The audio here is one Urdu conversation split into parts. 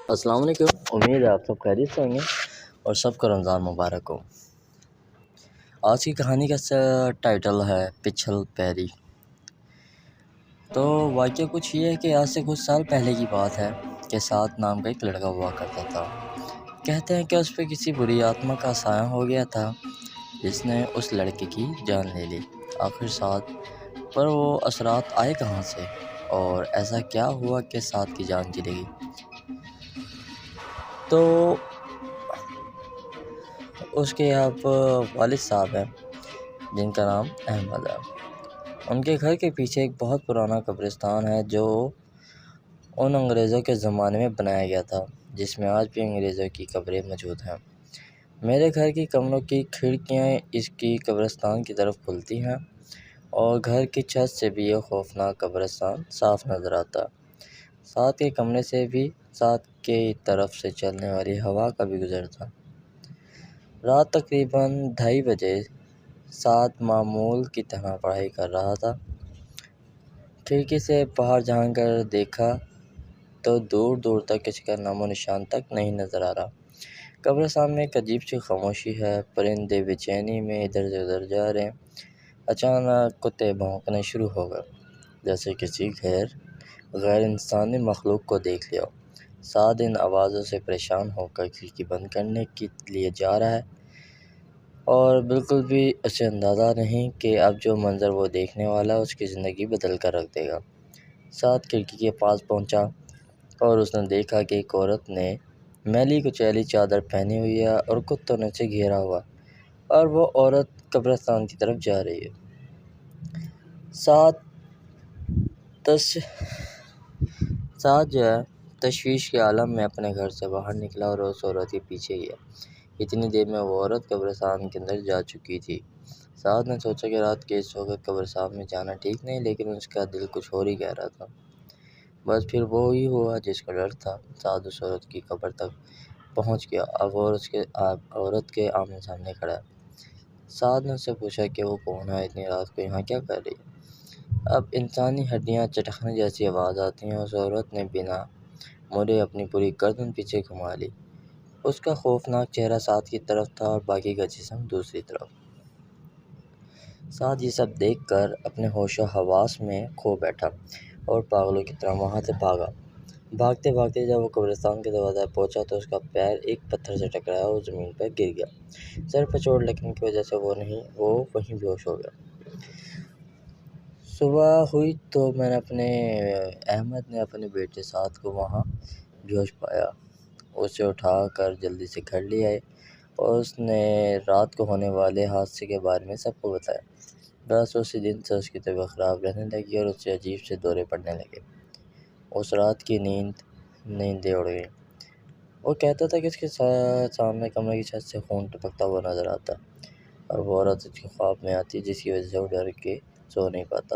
السلام علیکم، امید ہے آپ سب خیریت سے ہوں گے اور سب کو رمضان مبارک ہو۔ آج کی کہانی کا ٹائٹل ہے پچھل پیری۔ تو واقعہ کچھ یہ ہے کہ آج سے کچھ سال پہلے کی بات ہے کہ سات نام کا ایک لڑکا ہوا کرتا تھا۔ کہتے ہیں کہ اس پہ کسی بری آتما کا سایہ ہو گیا تھا جس نے اس لڑکے کی جان لے لی۔ آخر سات پر وہ اثرات آئے کہاں سے اور ایسا کیا ہوا کہ سات کی جان چلی گئی؟ تو اس کے اب والد صاحب ہیں جن کا نام احمد ہے۔ ان کے گھر کے پیچھے ایک بہت پرانا قبرستان ہے جو ان انگریزوں کے زمانے میں بنایا گیا تھا، جس میں آج بھی انگریزوں کی قبریں موجود ہیں۔ میرے گھر کی کمروں کی کھڑکیاں اس کی قبرستان کی طرف کھلتی ہیں اور گھر کی چھت سے بھی یہ خوفناک قبرستان صاف نظر آتا۔ ساتھ کے کمرے سے بھی ساتھ کی طرف سے چلنے والی ہوا کا بھی گزر تھا۔ رات تقریباً 2:30 بجے سات معمول کی طرح پڑھائی کر رہا تھا۔ کھڑکی سے باہر جھانک کر دیکھا تو دور دور تک کسی کا نام و نشان تک نہیں نظر آ رہا۔ قبرستان میں ایک عجیب سی خاموشی ہے، پرندے بے چینی میں ادھر سے ادھر جا رہے ہیں۔ اچانک کتے بھونکنے شروع ہو گئے جیسے کسی غیر انسانی مخلوق کو دیکھ لیا ہو۔ سعد ان آوازوں سے پریشان ہو کر کھڑکی بند کرنے کے لیے جا رہا ہے اور بالکل بھی اسے اندازہ نہیں کہ اب جو منظر وہ دیکھنے والا ہے اس کی زندگی بدل کر رکھ دے گا۔ سعد کھڑکی کے پاس پہنچا اور اس نے دیکھا کہ ایک عورت نے میلی کچیلی چادر پہنی ہوئی ہے اور کتوں نے اسے گھیرا ہوا اور وہ عورت قبرستان کی طرف جا رہی ہے۔ سعد جو ہے تشویش کے عالم میں اپنے گھر سے باہر نکلا اور اس عورت کے پیچھے گیا۔ اتنی دیر میں وہ عورت قبرستان کے اندر جا چکی تھی۔ سعد نے سوچا کہ رات کے اس وقت قبرستان میں جانا ٹھیک نہیں، لیکن اس کا دل کچھ اور ہی کہہ رہا تھا۔ بس پھر وہی ہوا جس کا ڈر تھا۔ سعد اس عورت کی قبر تک پہنچ گیا اب اور اس کے عورت کے آمنے سامنے کھڑا ہے۔ سعد نے اس سے پوچھا کہ وہ کون ہے، اتنی رات کو یہاں کیا کر رہی ہے؟ اب انسانی ہڈیاں چٹکنے جیسی آواز آتی ہیں۔ اس عورت نے بنا مڑے اپنی پوری گردن پیچھے گھما لی۔ اس کا خوفناک چہرہ سعد کی طرف تھا اور باقی کا جسم دوسری طرف۔ سعد یہ سب دیکھ کر اپنے ہوش و حواس میں کھو بیٹھا اور پاگلوں کی طرح وہاں سے بھاگا۔ بھاگتے بھاگتے جب وہ قبرستان کے دروازے پہنچا تو اس کا پیر ایک پتھر سے ٹکرایا اور زمین پر گر گیا۔ سر پر چوٹ لگنے کی وجہ سے وہ وہیں بے ہوش ہو گیا۔ صبح ہوئی تو احمد نے اپنے بیٹے سعد کو وہاں بے ہوش پایا۔ اسے اٹھا کر جلدی سے گھر لے آئے اور اس نے رات کو ہونے والے حادثے کے بارے میں سب کو بتایا۔ بس اسی دن سے اس کی طبیعت خراب رہنے لگی اور اسے عجیب سے دورے پڑنے لگے۔ اس رات کی نیندیں اڑ گئیں۔ وہ کہتا تھا کہ اس کے سامنے کمرے کی چھت سے خون ٹپکتا ہوا نظر آتا اور وہ عورت اس کے خواب میں آتی جس کی وجہ سے وہ ڈر کے سو نہیں پاتا۔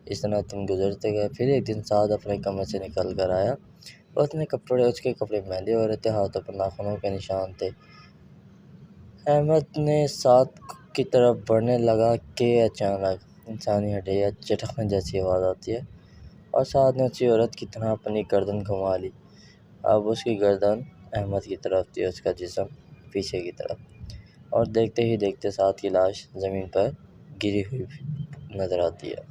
اس طرح دن گزرتے گئے۔ پھر ایک دن سعد اپنے کمرے سے نکل کر آیا اور اس کے کپڑے میلے ہو رہے تھے، ہاتھوں پر ناخنوں کے نشان تھے۔ احمد نے سعد کی طرف بڑھنے لگا کہ اچانک انسانی ہڈیاں چٹکنے جیسی آواز آتی ہے اور سعد نے اسی عورت کی طرح اپنی گردن گھما لی۔ اب اس کی گردن احمد کی طرف تھی، اس کا جسم پیچھے کی طرف، اور دیکھتے ہی دیکھتے سعد کی لاش زمین پر گری ہوئی نظر آتی ہے۔